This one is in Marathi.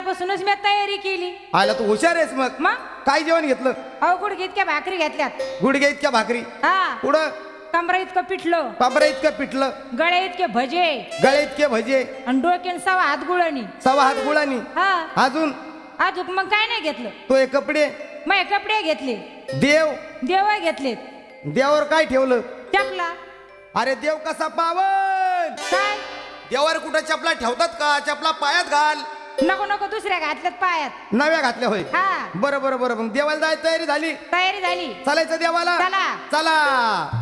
पासूनच मी तयारी केली. आयला तू हुशार आहेस मग. मग काय जेवण घेतलं? अहो गुडघे इतक्या भाकरी घेतल्यात. गुडघे इतक्या भाकरी. हा पुढं कमरा इतकं पिठलं, पापरा इतकं पिठलं, गळ्या इतके भजे, गळे इतके भजे, आणि डोक्यान सवा हात गुळणी. सवा हात गुळानी. हा अजून अजून मग काय नाही घेतलं. तो हे कपडे, मग कपडे घेतले, देव, देव घेतलेत, देवावर काय ठेवलं? चपला. अरे देव कसा पावन. काय देवावर कुठं चपला ठेवतात का? चपला पायात घाल. नको नको दुसऱ्या घातल्यात पायात. नव्या घातल्या होय. हा बरं बरं बरं. मग देवाला जायची तयारी झाली. तयारी झाली. चालायचं देवाला. चला. चला.